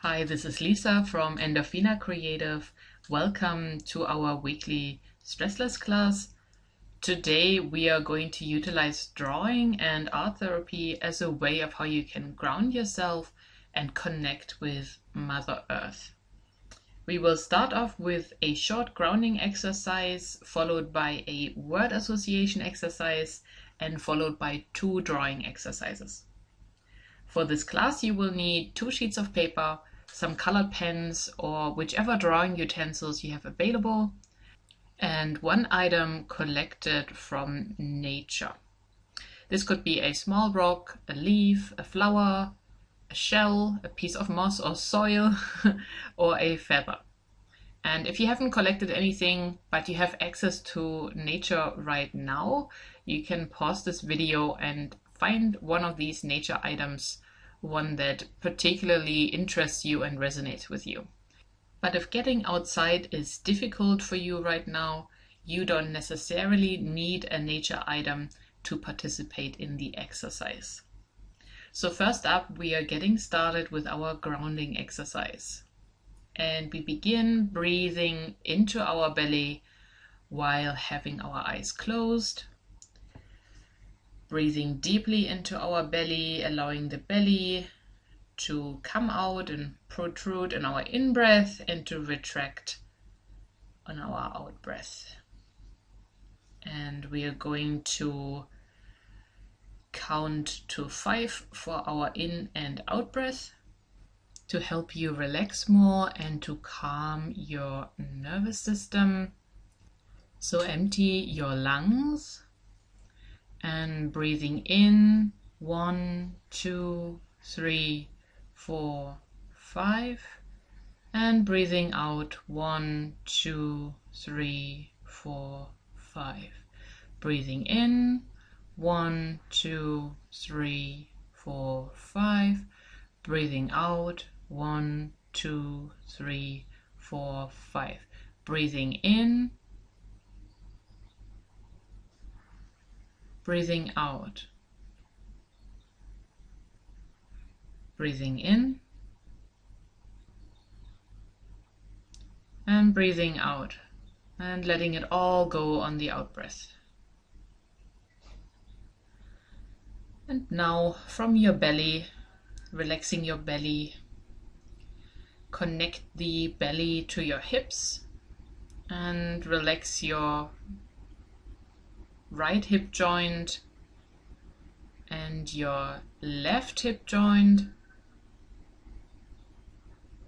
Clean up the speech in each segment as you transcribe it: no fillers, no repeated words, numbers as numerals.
Hi, this is Lisa from Endorphina Creative. Welcome to our weekly stressless class. Today we are going to utilize drawing and art therapy as a way of how you can ground yourself and connect with Mother Earth. We will start off with a short grounding exercise, followed by a word association exercise, and followed by 2 drawing exercises. For this class, you will need 2 sheets of paper, some colored pens, or whichever drawing utensils you have available, and 1 item collected from nature. This could be a small rock, a leaf, a flower, a shell, a piece of moss or soil, or a feather. And if you haven't collected anything, but you have access to nature right now, you can pause this video and find one of these nature items, one that particularly interests you and resonates with you. But if getting outside is difficult for you right now, you don't necessarily need a nature item to participate in the exercise. So first up, we are getting started with our grounding exercise. And we begin breathing into our belly while having our eyes closed. Breathing deeply into our belly, allowing the belly to come out and protrude in our in-breath and to retract on our out-breath. And we are going to count to 5 for our in and out breath to help you relax more and to calm your nervous system. So empty your lungs and breathing in 1, 2, 3, 4, 5, and breathing out 1, 2, 3, 4, 5. Breathing in 1, 2, 3, 4, 5. Breathing out 1, 2, 3, 4, 5. Breathing in, breathing out. Breathing in and breathing out, and letting it all go on the out breath. And now from your belly, relaxing your belly, connect the belly to your hips and relax your right hip joint and your left hip joint,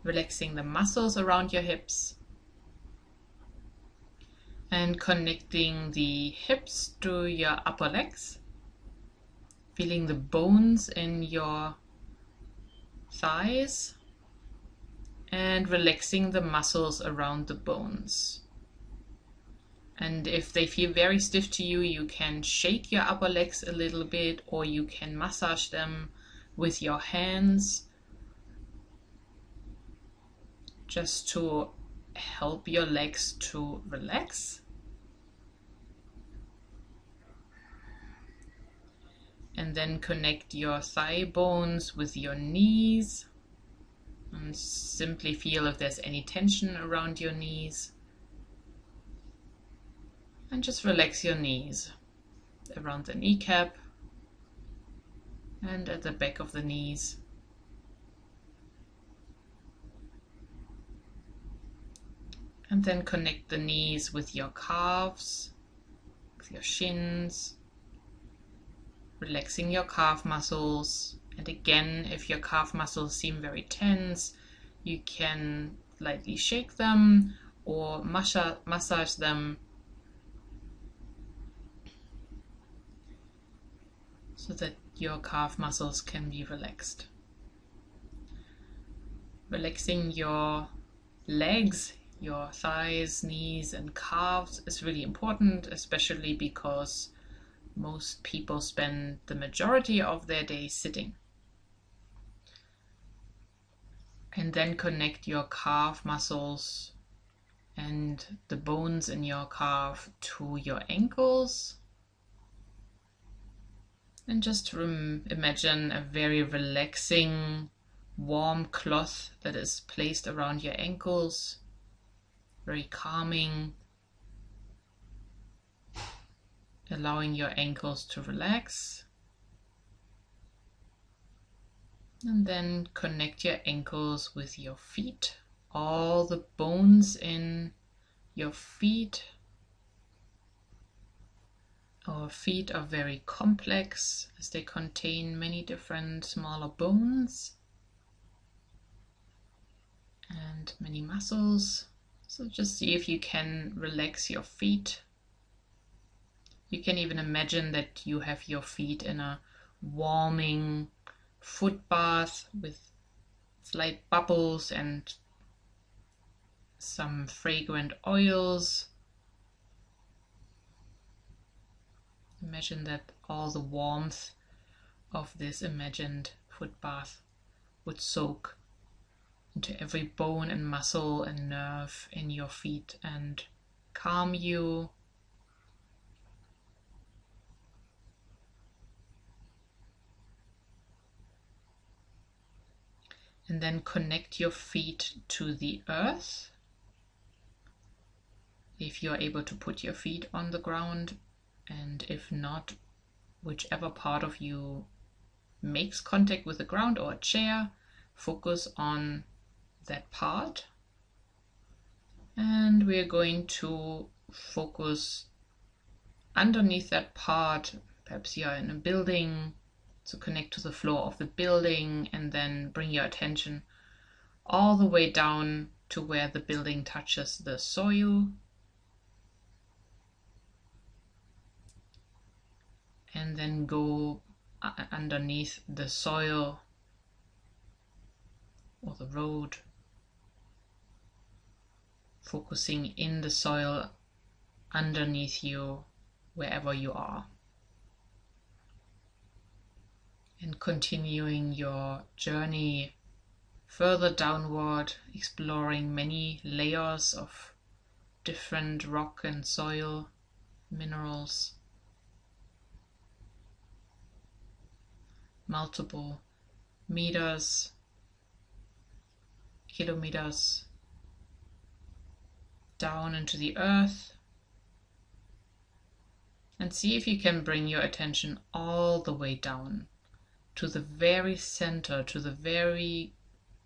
relaxing the muscles around your hips and connecting the hips to your upper legs, feeling the bones in your thighs and relaxing the muscles around the bones. And if they feel very stiff to you, you can shake your upper legs a little bit, or you can massage them with your hands just to help your legs to relax. And then connect your thigh bones with your knees and simply feel if there's any tension around your knees. And just relax your knees around the kneecap and at the back of the knees. And then connect the knees with your calves, with your shins, relaxing your calf muscles. And again, if your calf muscles seem very tense, you can lightly shake them or massage them so that your calf muscles can be relaxed. Relaxing your legs, your thighs, knees, and calves is really important, especially because most people spend the majority of their day sitting. And then connect your calf muscles and the bones in your calf to your ankles. And just imagine a very relaxing warm cloth that is placed around your ankles, very calming, allowing your ankles to relax. And then connect your ankles with your feet. All the bones in your feet. Our feet are very complex as they contain many different smaller bones and many muscles. So just see if you can relax your feet. You can even imagine that you have your feet in a warming foot bath with slight bubbles and some fragrant oils. Imagine that all the warmth of this imagined foot bath would soak into every bone and muscle and nerve in your feet and calm you. And then connect your feet to the earth. If you are able to put your feet on the ground, and if not, whichever part of you makes contact with the ground or a chair, focus on that part. And we're going to focus underneath that part. Perhaps you're in a building, so connect to the floor of the building and then bring your attention all the way down to where the building touches the soil. And then go underneath the soil or the road, focusing in the soil underneath you, wherever you are. And continuing your journey further downward, exploring many layers of different rock and soil, minerals, multiple meters, kilometers down into the earth. And see if you can bring your attention all the way down to the very center, to the very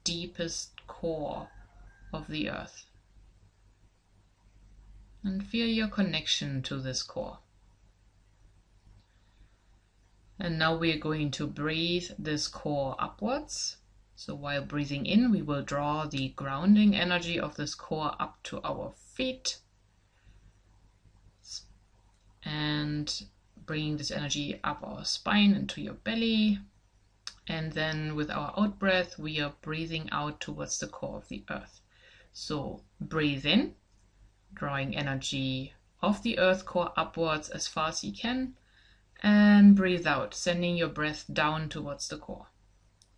deepest core of the earth. And feel your connection to this core. And now we are going to breathe this core upwards. So while breathing in, we will draw the grounding energy of this core up to our feet. And bringing this energy up our spine into your belly. And then with our out breath, we are breathing out towards the core of the earth. So breathe in, drawing energy of the earth core upwards as far as you can. And breathe out, sending your breath down towards the core.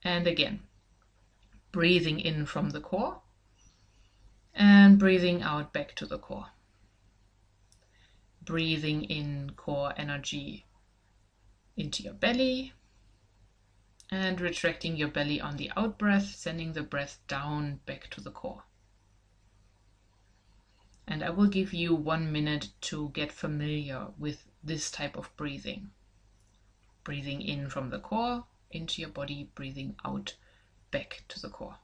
And again, breathing in from the core and breathing out back to the core. Breathing in core energy into your belly and retracting your belly on the out breath, sending the breath down back to the core. And I will give you 1 minute to get familiar with this type of breathing. Breathing in from the core into your body, breathing out back to the core.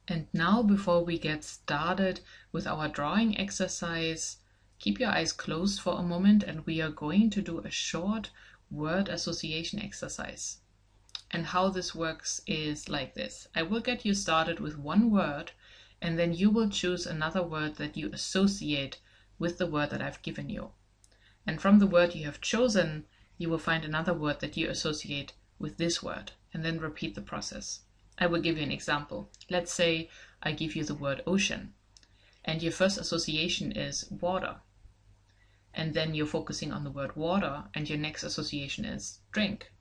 And now, before we get started with our drawing exercise, keep your eyes closed for a moment and we are going to do a short word association exercise. And how this works is like this. I will get you started with one word and then you will choose another word that you associate with the word that I've given you. And from the word you have chosen, you will find another word that you associate with this word and then repeat the process. I will give you an example. Let's say I give you the word ocean and your first association is water. And then you're focusing on the word water and your next association is drink.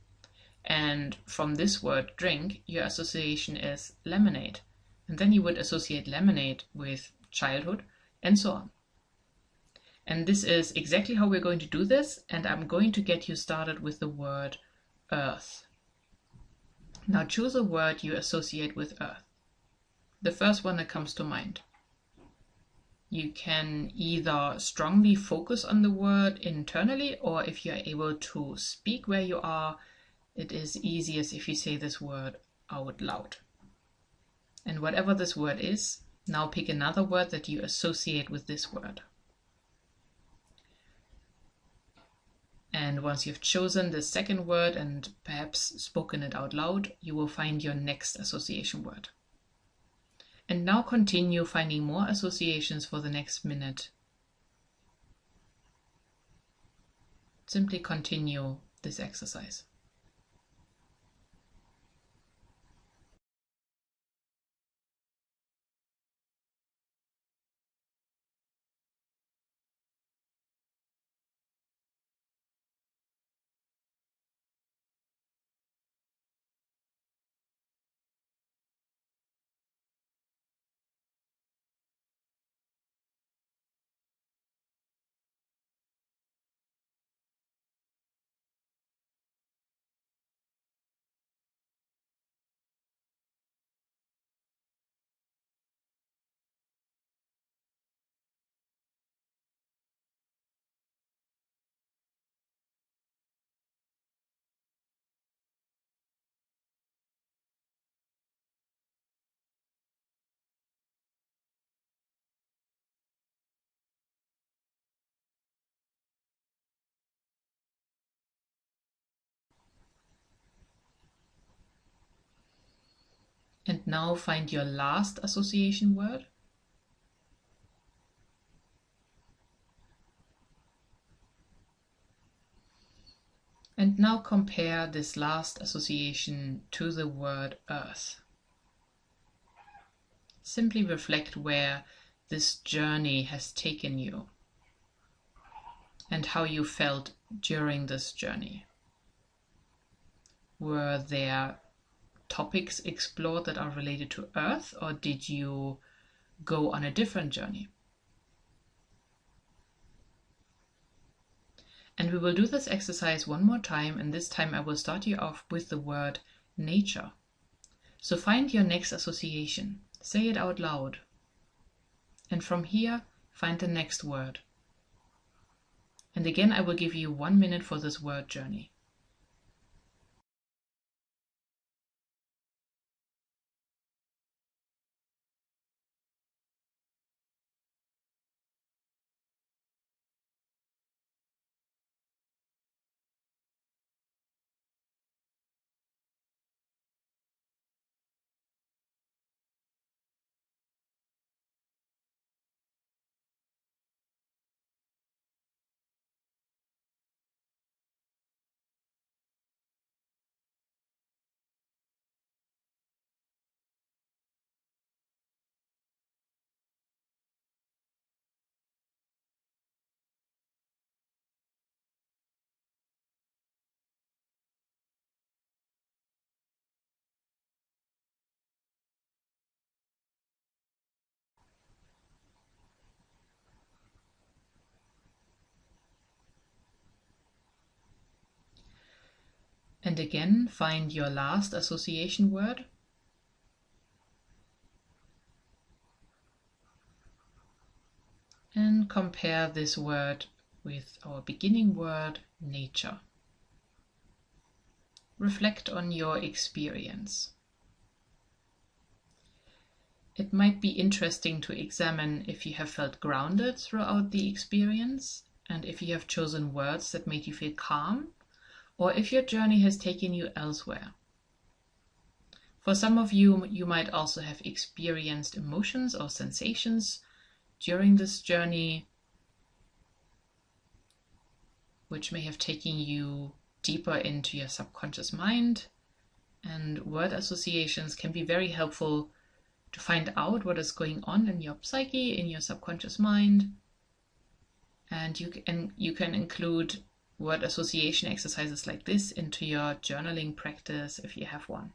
And from this word drink, your association is lemonade. And then you would associate lemonade with childhood and so on. And this is exactly how we're going to do this. And I'm going to get you started with the word earth. Now choose a word you associate with earth. The first one that comes to mind. You can either strongly focus on the word internally, or if you're able to speak where you are, it is easiest if you say this word out loud. And whatever this word is, now pick another word that you associate with this word. And once you've chosen the second word and perhaps spoken it out loud, you will find your next association word. And now continue finding more associations for the next minute. Simply continue this exercise. And now find your last association word. And now compare this last association to the word earth. Simply reflect where this journey has taken you and how you felt during this journey. Were there topics explored that are related to earth, or did you go on a different journey? And we will do this exercise one more time, and this time I will start you off with the word nature. So find your next association, say it out loud, and from here find the next word. And again I will give you 1 minute for this word journey. And again, find your last association word. And compare this word with our beginning word, nature. Reflect on your experience. It might be interesting to examine if you have felt grounded throughout the experience and if you have chosen words that made you feel calm, or if your journey has taken you elsewhere. For some of you, you might also have experienced emotions or sensations during this journey, which may have taken you deeper into your subconscious mind. And word associations can be very helpful to find out what is going on in your psyche, in your subconscious mind. And you can include word association exercises like this into your journaling practice if you have one.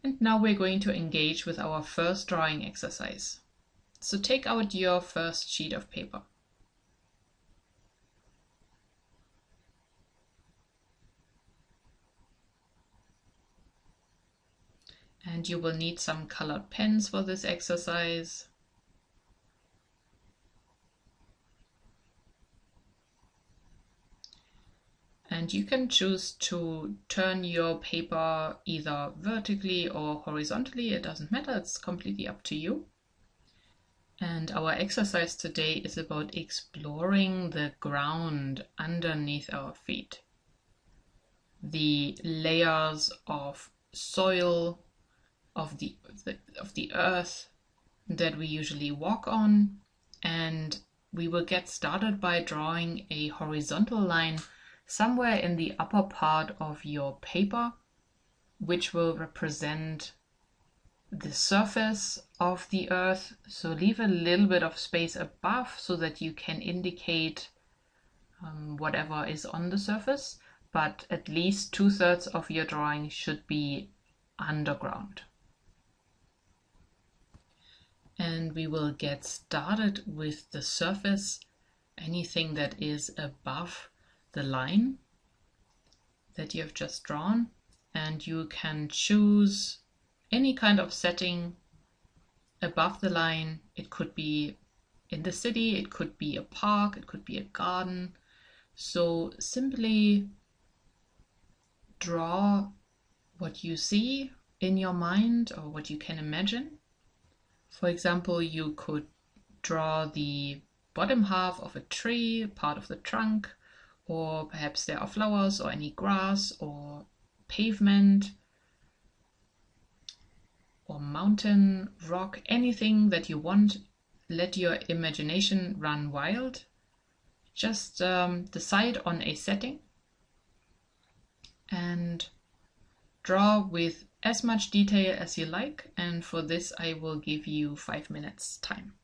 And now we're going to engage with our first drawing exercise. So take out your first sheet of paper. And you will need some colored pens for this exercise. And you can choose to turn your paper either vertically or horizontally. It doesn't matter, it's completely up to you. And our exercise today is about exploring the ground underneath our feet. The layers of soil, of the earth that we usually walk on. And we will get started by drawing a horizontal line somewhere in the upper part of your paper, which will represent the surface of the earth. So leave a little bit of space above so that you can indicate whatever is on the surface, but at least 2/3 of your drawing should be underground. And we will get started with the surface, anything that is above the line that you have just drawn, and you can choose any kind of setting above the line. It could be in the city, it could be a park, it could be a garden. So simply draw what you see in your mind or what you can imagine. For example, you could draw the bottom half of a tree, part of the trunk, or perhaps there are flowers or any grass or pavement or mountain, rock, anything that you want. Let your imagination run wild. Just decide on a setting and draw with as much detail as you like. And for this, I will give you 5 minutes time.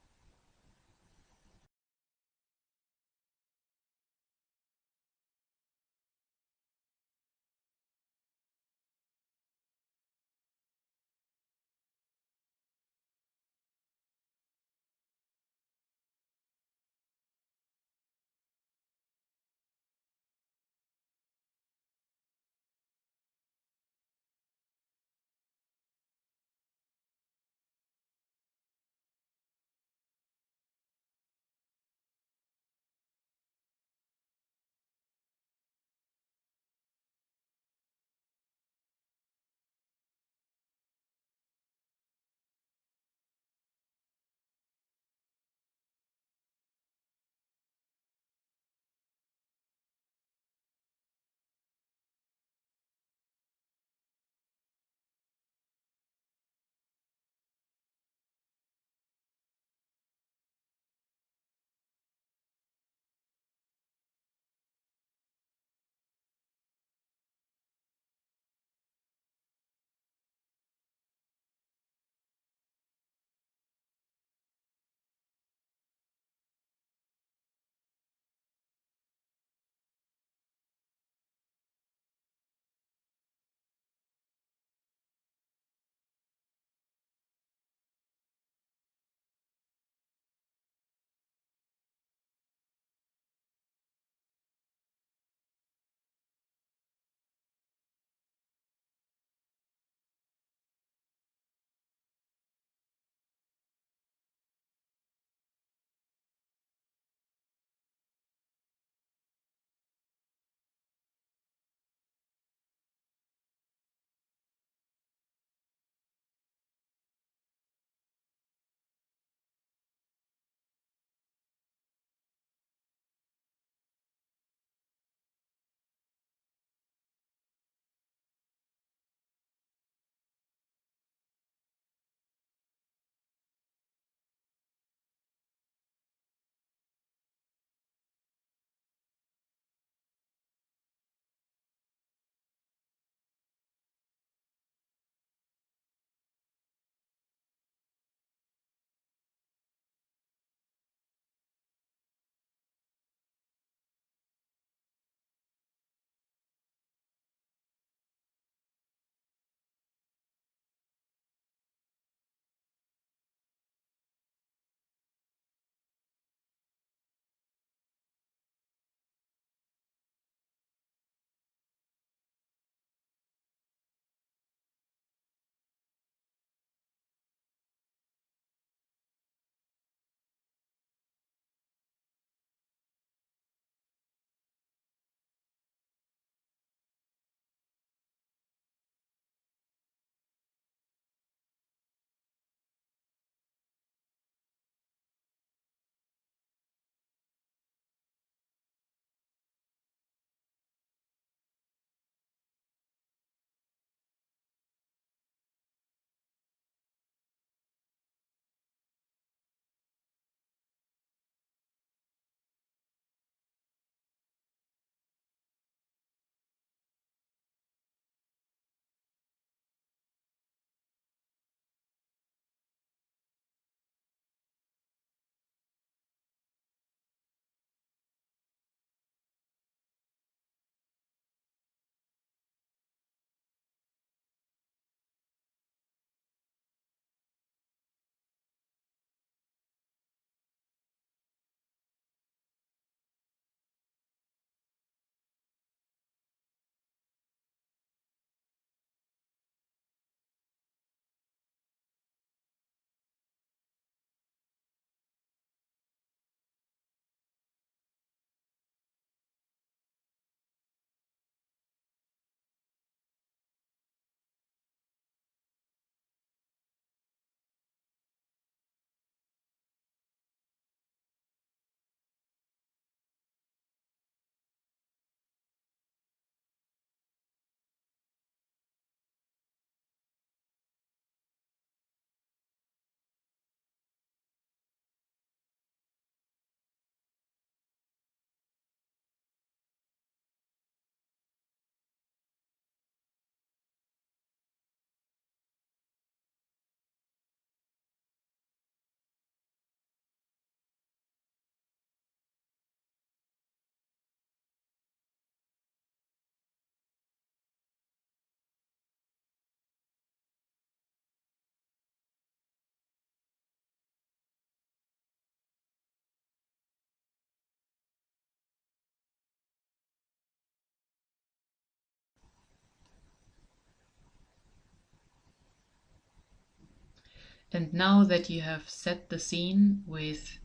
And now that you have set the scene with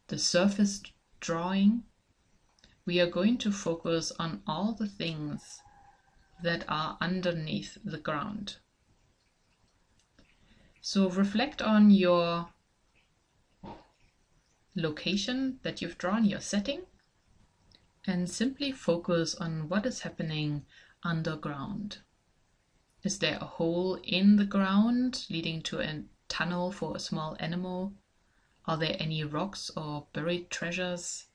the surface drawing, we are going to focus on all the things that are underneath the ground. So reflect on your location that you've drawn, your setting, and simply focus on what is happening underground. Is there a hole in the ground leading to a tunnel for a small animal? Are there any rocks or buried treasures?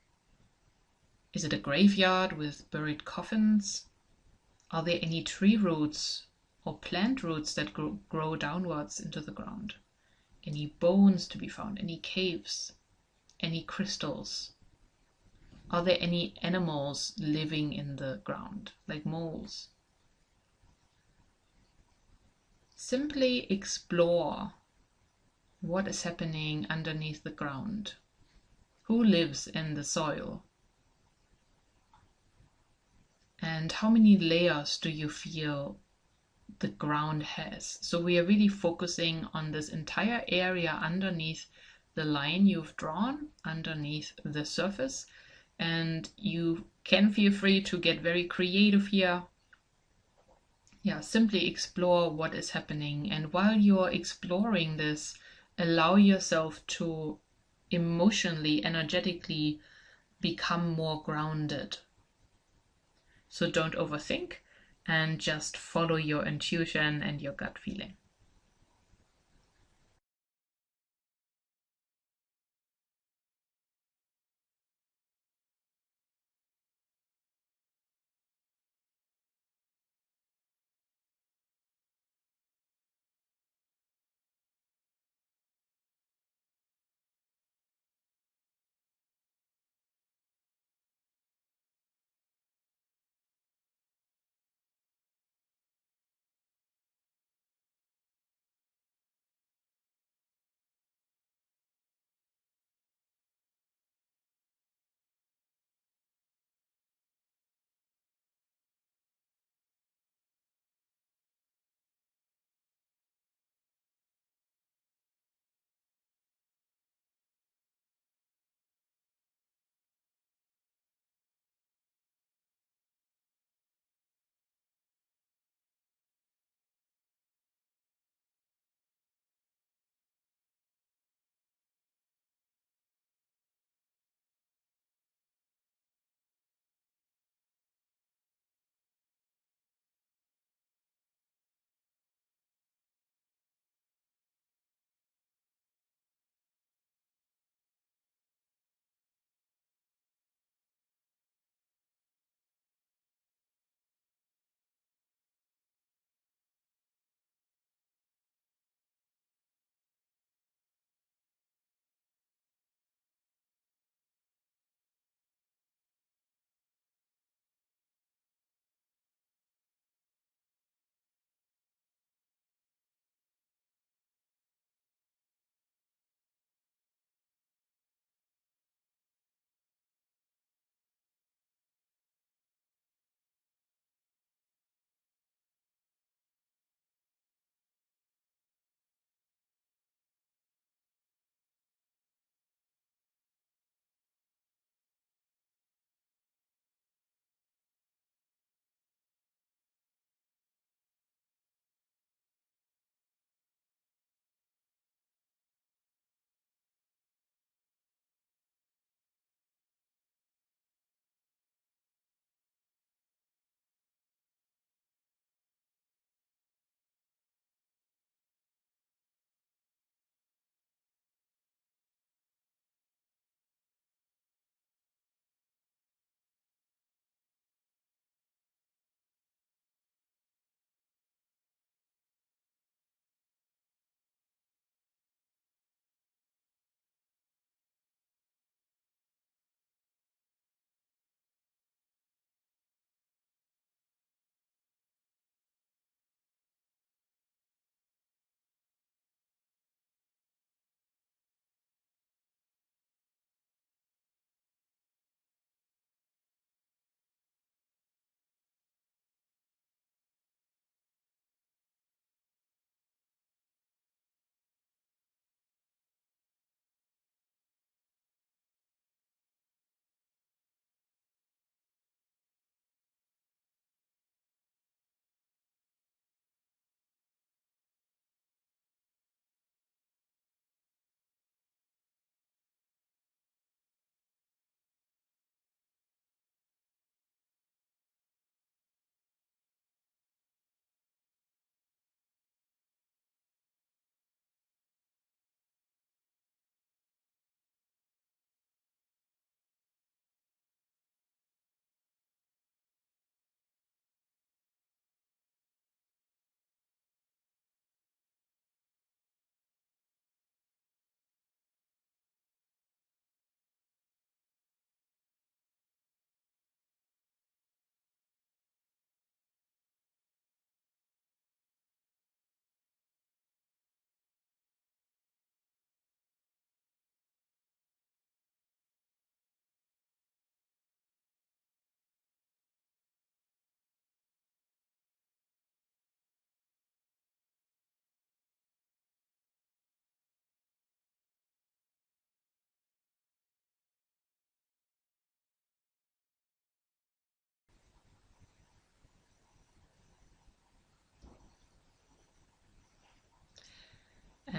Is it a graveyard with buried coffins? Are there any tree roots or plant roots that grow downwards into the ground? Any bones to be found? Any caves? Any crystals? Are there any animals living in the ground, like moles? Simply explore what is happening underneath the ground. Who lives in the soil? And how many layers do you feel the ground has? So we are really focusing on this entire area underneath the line you've drawn, underneath the surface. And you can feel free to get very creative here. Yeah, simply explore what is happening. And while you're exploring this, allow yourself to emotionally, energetically become more grounded. So don't overthink and just follow your intuition and your gut feeling.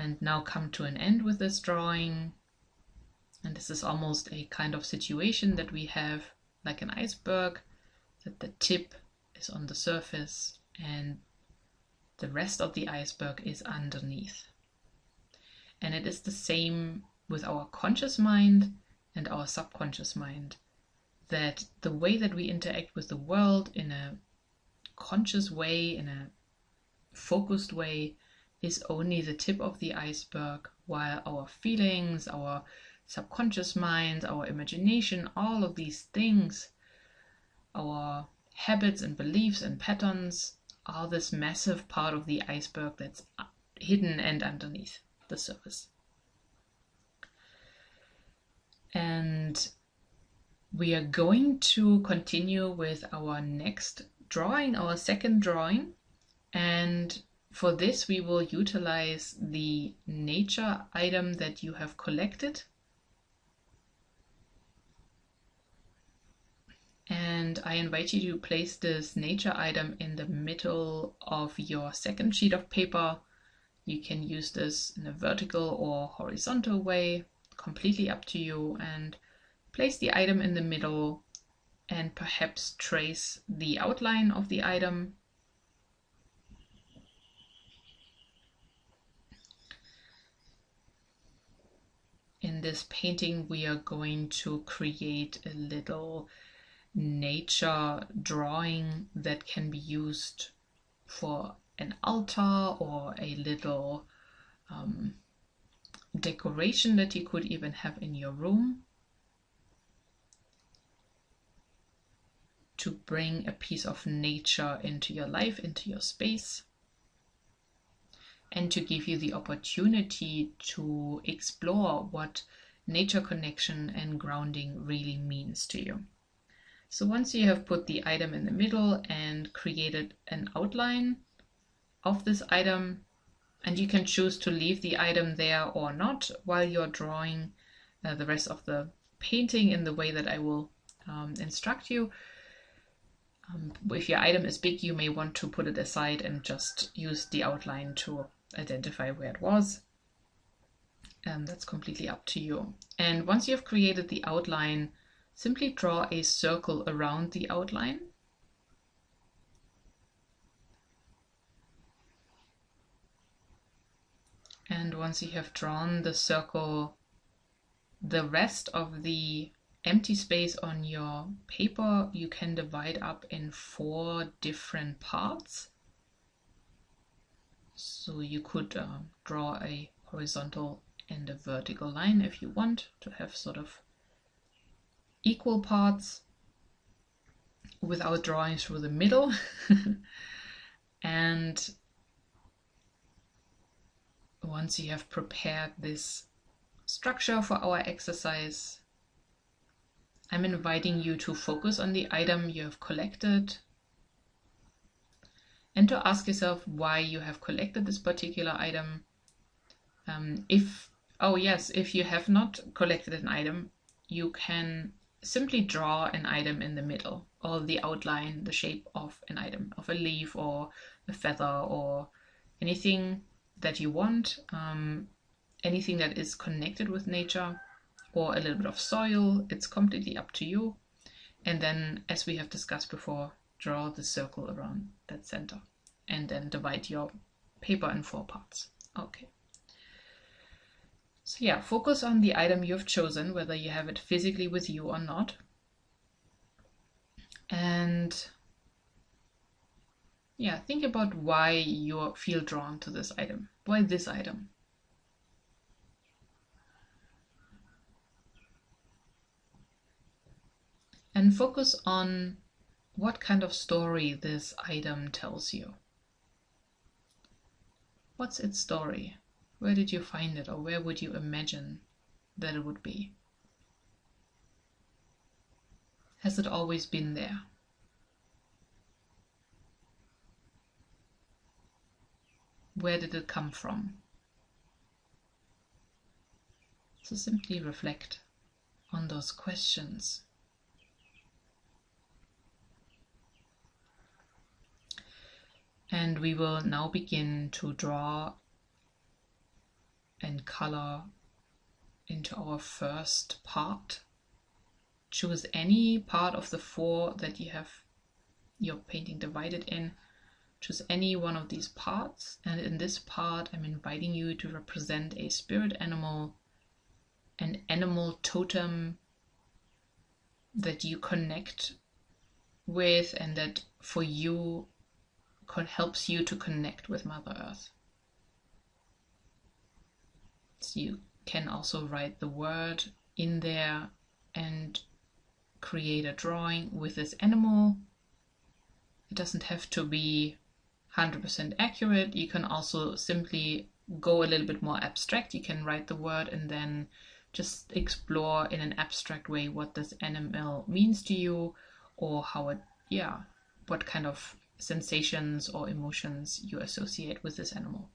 and now come to an end with this drawing. And this is almost a kind of situation that we have like an iceberg, that the tip is on the surface and the rest of the iceberg is underneath. And it is the same with our conscious mind and our subconscious mind, that the way that we interact with the world in a conscious way, in a focused way, is only the tip of the iceberg, while our feelings, our subconscious mind, our imagination, all of these things, our habits and beliefs and patterns, are this massive part of the iceberg that's hidden and underneath the surface. And we are going to continue with our next drawing, our second drawing. And for this, we will utilize the nature item that you have collected. And I invite you to place this nature item in the middle of your second sheet of paper. You can use this in a vertical or horizontal way, completely up to you, and place the item in the middle and perhaps trace the outline of the item. In this painting, we are going to create a little nature drawing that can be used for an altar or a little decoration that you could even have in your room, to bring a piece of nature into your life, into your space, and to give you the opportunity to explore what nature connection and grounding really means to you. So once you have put the item in the middle and created an outline of this item, and you can choose to leave the item there or not while you're drawing the rest of the painting in the way that I will instruct you. If your item is big, you may want to put it aside and just use the outline to identify where it was. That's completely up to you. And once you've created the outline, simply draw a circle around the outline. And once you have drawn the circle, the rest of the empty space on your paper you can divide up in 4 different parts. So you could draw a horizontal and a vertical line if you want to have sort of equal parts without drawing through the middle. And once you have prepared this structure for our exercise, I'm inviting you to focus on the item you have collected and to ask yourself why you have collected this particular item. If you have not collected an item, you can simply draw an item in the middle, or the outline, the shape of an item, of a leaf or a feather or anything that you want, anything that is connected with nature, or a little bit of soil. It's completely up to you. And then, as we have discussed before, draw the circle around that center and then divide your paper in 4 parts. Okay. So yeah, focus on the item you've chosen, whether you have it physically with you or not. And yeah, think about why you feel drawn to this item. Why this item? And focus on what kind of story this item tells you. What's its story? Where did you find it, or where would you imagine that it would be? Has it always been there? Where did it come from? So simply reflect on those questions. And we will now begin to draw and color into our first part. Choose any part of the 4 that you have your painting divided in. Choose any one of these parts, and in this part I'm inviting you to represent a spirit animal, an animal totem that you connect with and that for you helps you to connect with Mother Earth. So you can also write the word in there and create a drawing with this animal. It doesn't have to be 100% accurate. You can also simply go a little bit more abstract. You can write the word and then just explore in an abstract way what this animal means to you, or how it, what kind of sensations or emotions you associate with this animal.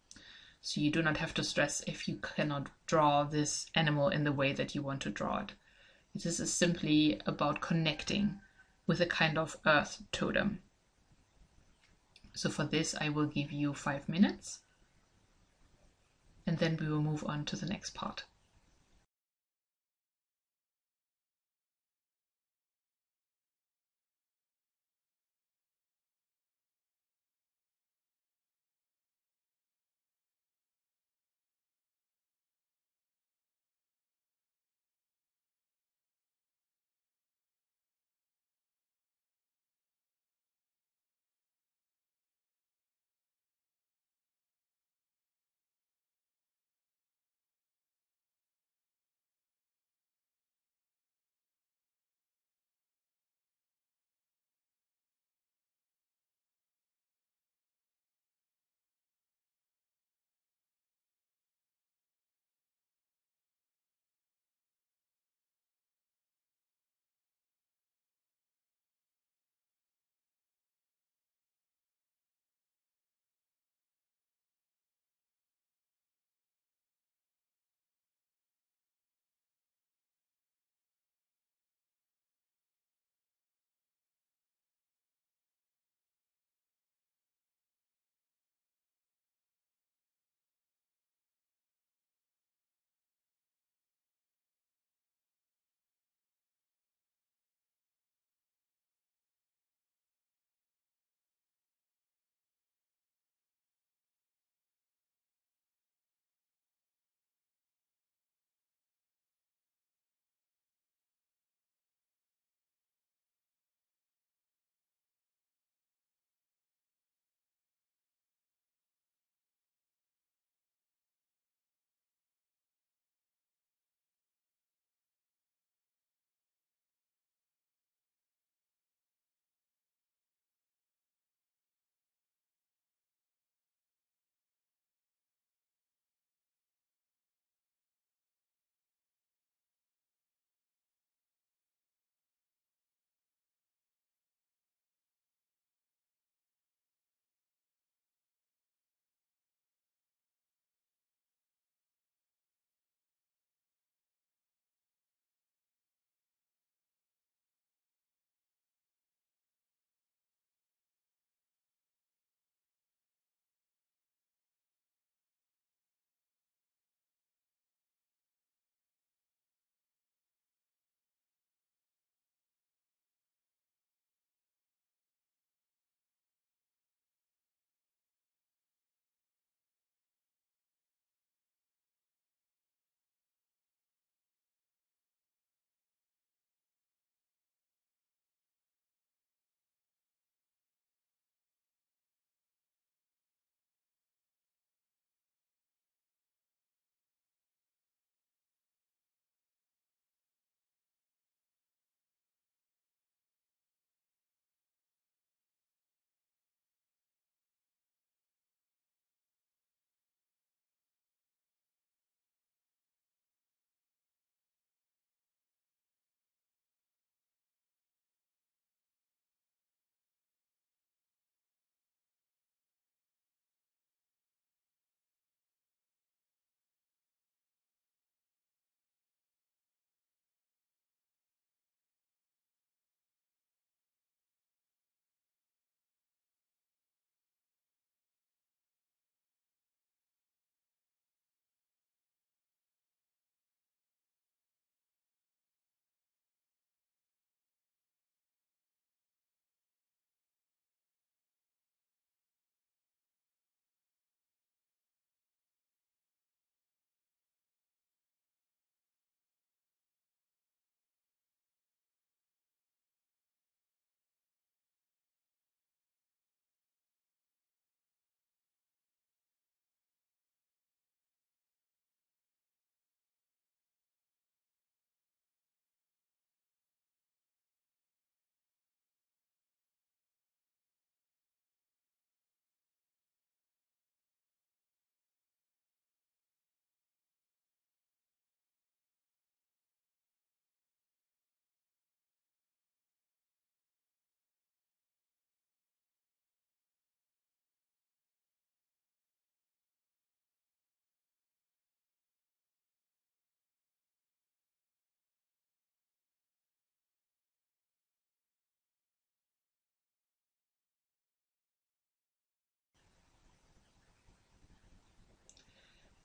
So you do not have to stress if you cannot draw this animal in the way that you want to draw it. This is simply about connecting with a kind of earth totem. So for this, I will give you 5 minutes, and then we will move on to the next part.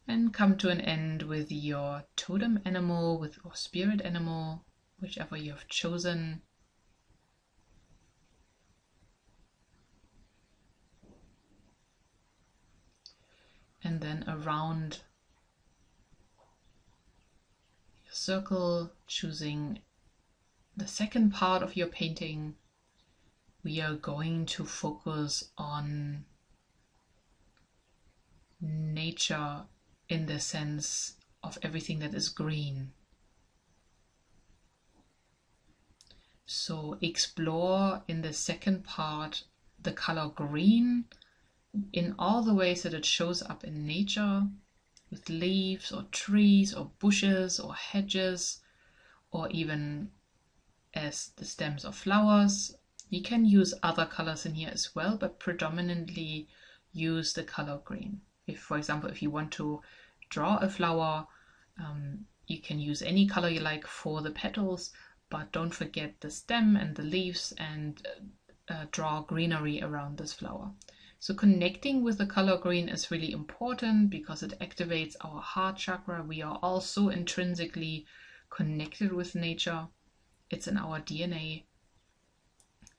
and come to an end with your totem animal or spirit animal, whichever you have chosen. And then around your circle, choosing the second part of your painting, we are going to focus on nature in the sense of everything that is green. So explore in the second part the color green in all the ways that it shows up in nature, with leaves or trees or bushes or hedges, or even as the stems of flowers. You can use other colors in here as well, but predominantly use the color green. If, for example, if you want to draw a flower, you can use any color you like for the petals, but don't forget the stem and the leaves, and draw greenery around this flower. So connecting with the color green is really important because it activates our heart chakra. We are all so intrinsically connected with nature. It's in our DNA.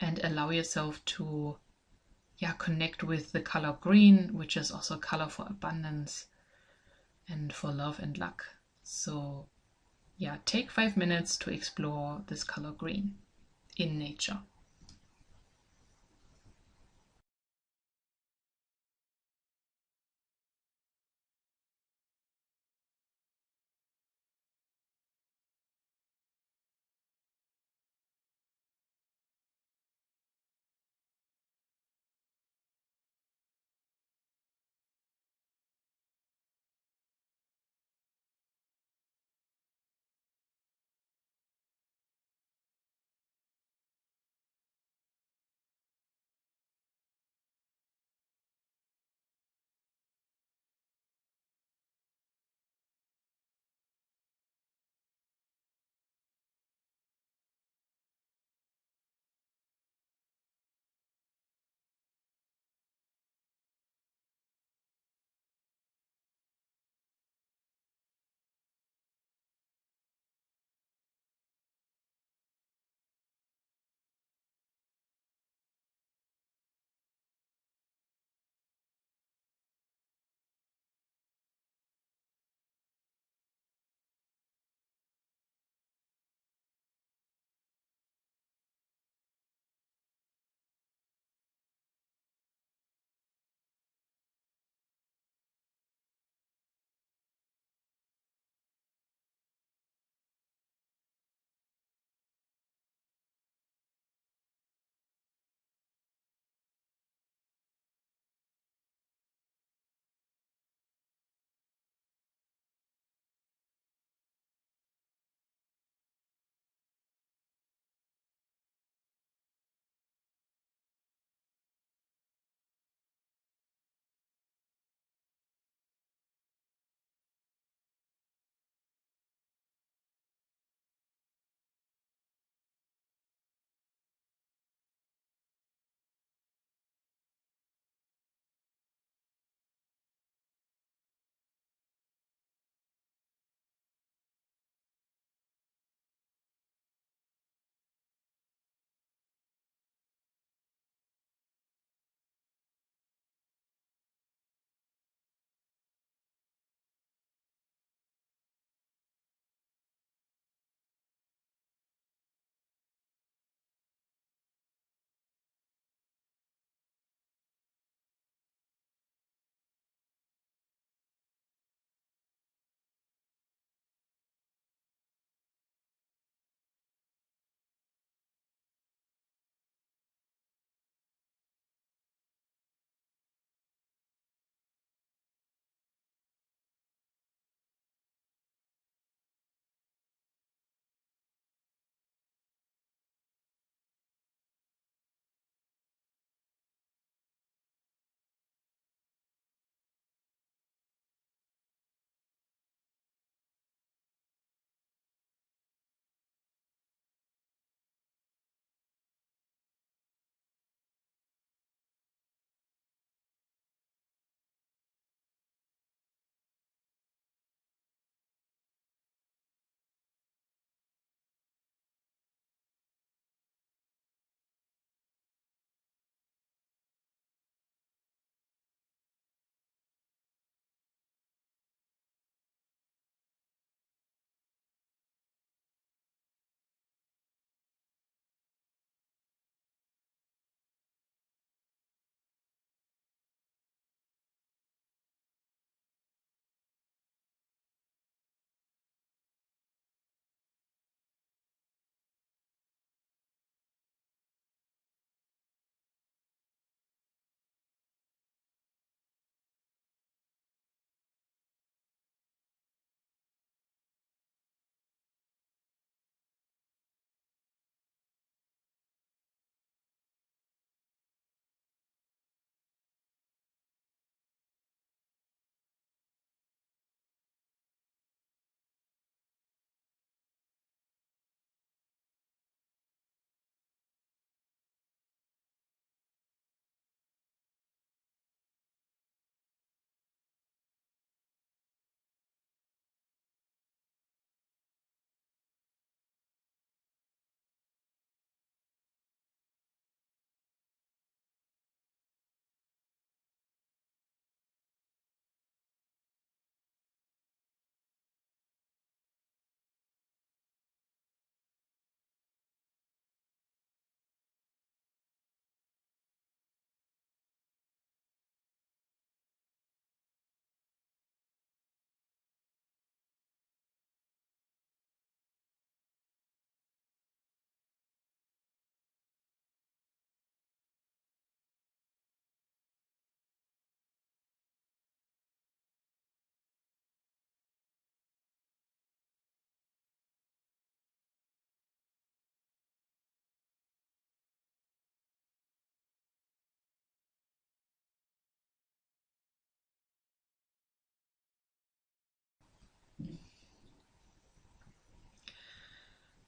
And allow yourself to connect with the color green, which is also color for abundance and for love and luck. So take 5 minutes to explore this color green in nature.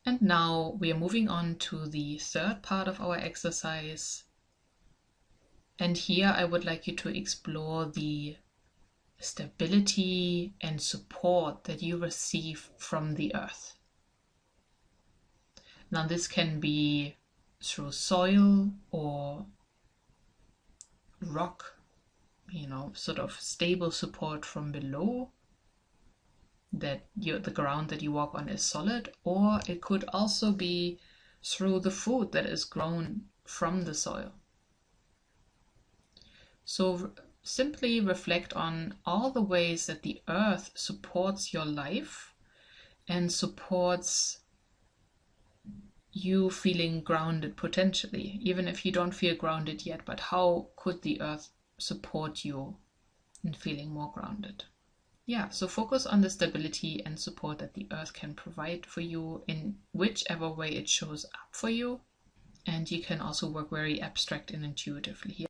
And now we are moving on to the third part of our exercise. And here I would like you to explore the stability and support that you receive from the earth. Now this can be through soil or rock, sort of stable support from below, that the ground that you walk on is solid, or it could also be through the food that is grown from the soil. So simply reflect on all the ways that the earth supports your life and supports you feeling grounded potentially, even if you don't feel grounded yet, but how could the earth support you in feeling more grounded? Yeah, so focus on the stability and support that the earth can provide for you in whichever way it shows up for you. And you can also work very abstract and intuitively here.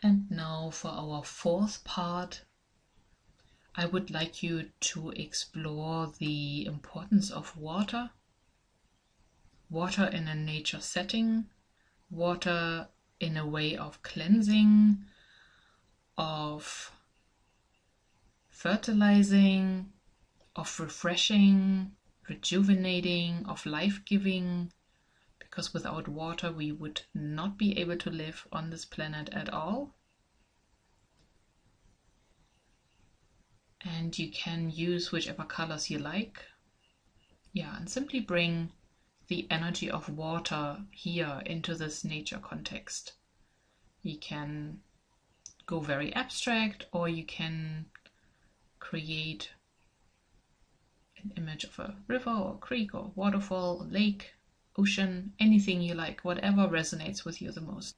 And now for our fourth part, I would like you to explore the importance of water. Water in a nature setting, water in a way of cleansing, of fertilizing, of refreshing, rejuvenating, of life-giving, because without water we would not be able to live on this planet at all. And you can use whichever colors you like. Yeah, and simply bring the energy of water here into this nature context. You can go very abstract, or you can create an image of a river or creek or waterfall, or lake, ocean, anything you like, whatever resonates with you the most.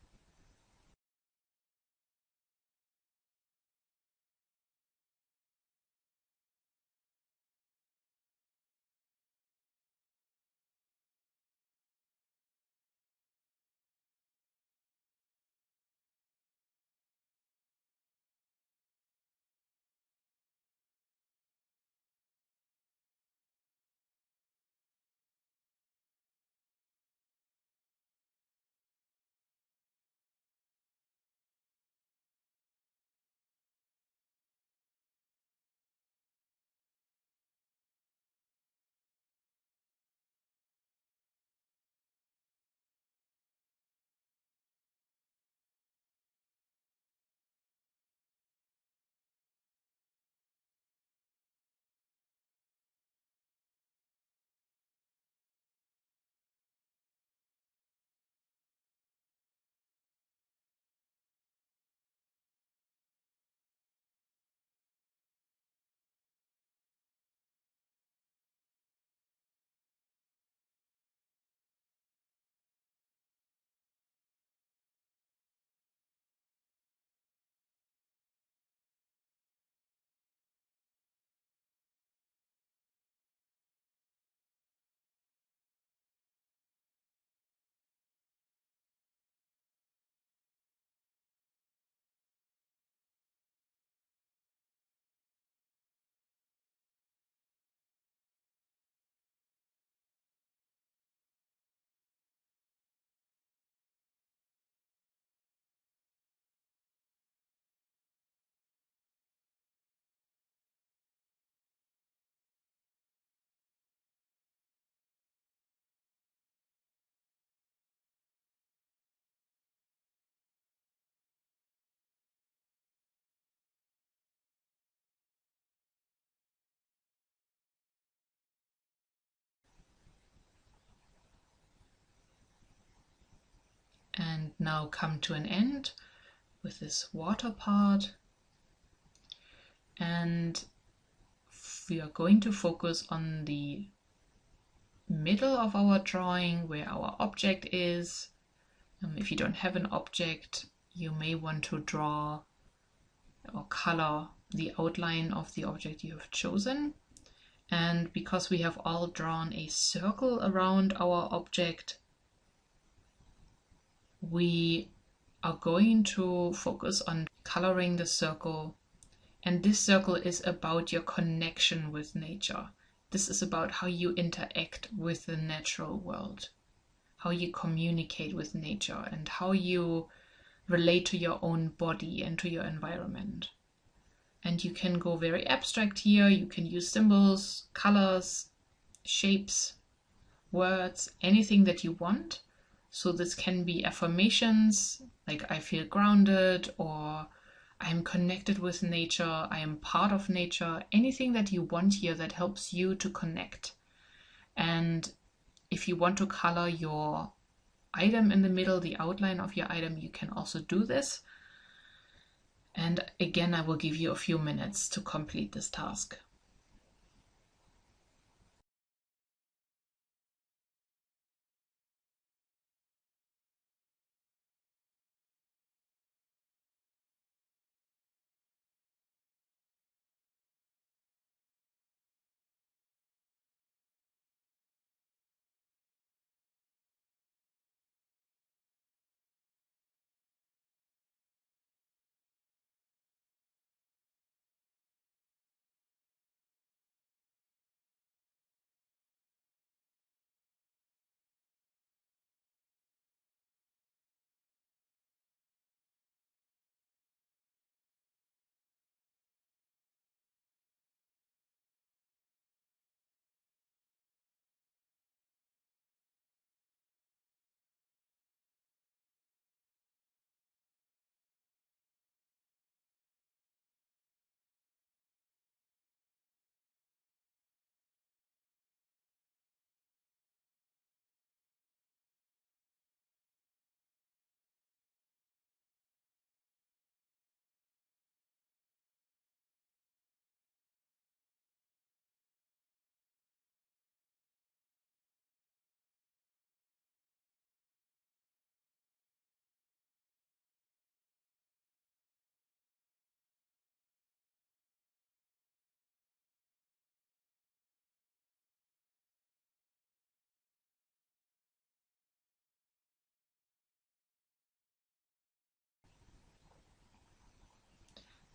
And now come to an end with this water part, and we are going to focus on the middle of our drawing where our object is. If you don't have an object, you may want to draw or color the outline of the object you have chosen. And because we have all drawn a circle around our object, we are going to focus on coloring the circle. And this circle is about your connection with nature. This is about how you interact with the natural world, how you communicate with nature, and how you relate to your own body and to your environment. And you can go very abstract here. You can use symbols, colors, shapes, words, anything that you want. So this can be affirmations like I feel grounded, or I am connected with nature, I am part of nature, anything that you want here that helps you to connect. And if you want to color your item in the middle, the outline of your item, you can also do this. And again, I will give you a few minutes to complete this task.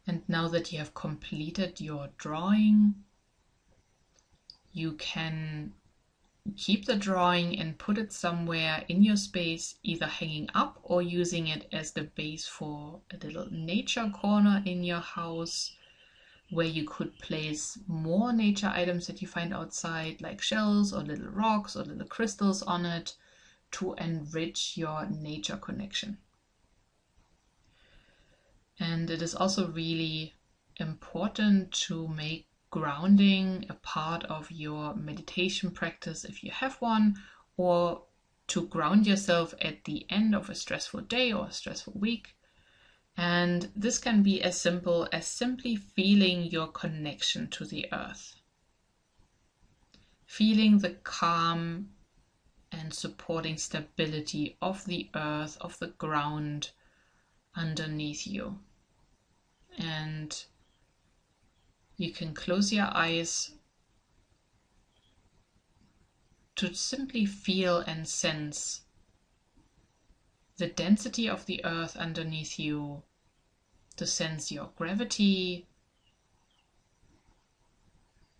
And now that you have completed your drawing, you can keep the drawing and put it somewhere in your space, either hanging up or using it as the base for a little nature corner in your house, where you could place more nature items that you find outside, like shells or little rocks or little crystals on it, to enrich your nature connection. And it is also really important to make grounding a part of your meditation practice if you have one, or to ground yourself at the end of a stressful day or a stressful week. And this can be as simple as simply feeling your connection to the earth, feeling the calm and supporting stability of the earth, of the ground underneath you. And you can close your eyes to simply feel and sense the density of the earth underneath you, to sense your gravity,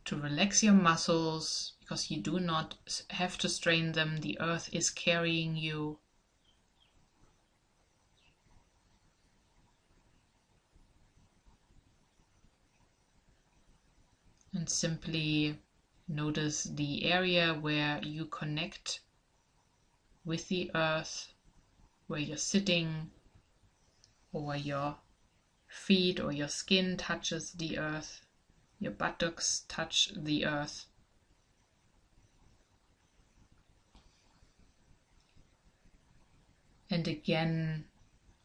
to relax your muscles, because you do not have to strain them. The earth is carrying you. And simply notice the area where you connect with the earth, where you're sitting, or where your feet or your skin touches the earth, your buttocks touch the earth. And again,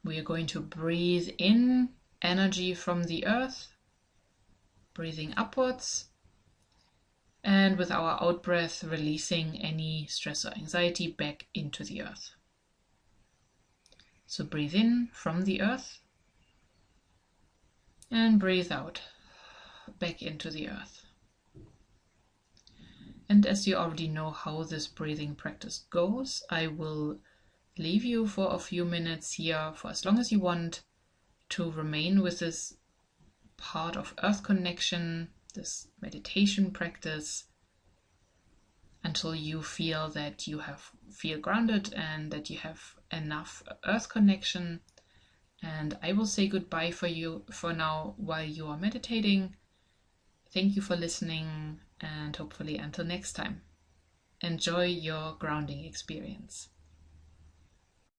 we are going to breathe in energy from the earth, breathing upwards, and with our out breath, releasing any stress or anxiety back into the earth. So breathe in from the earth and breathe out back into the earth. And as you already know how this breathing practice goes, I will leave you for a few minutes here, for as long as you want, to remain with this part of earth connection, this meditation practice, until you feel that you feel grounded and that you have enough earth connection. And I will say goodbye for you for now while you are meditating. Thank you for listening, and hopefully until next time, enjoy your grounding experience.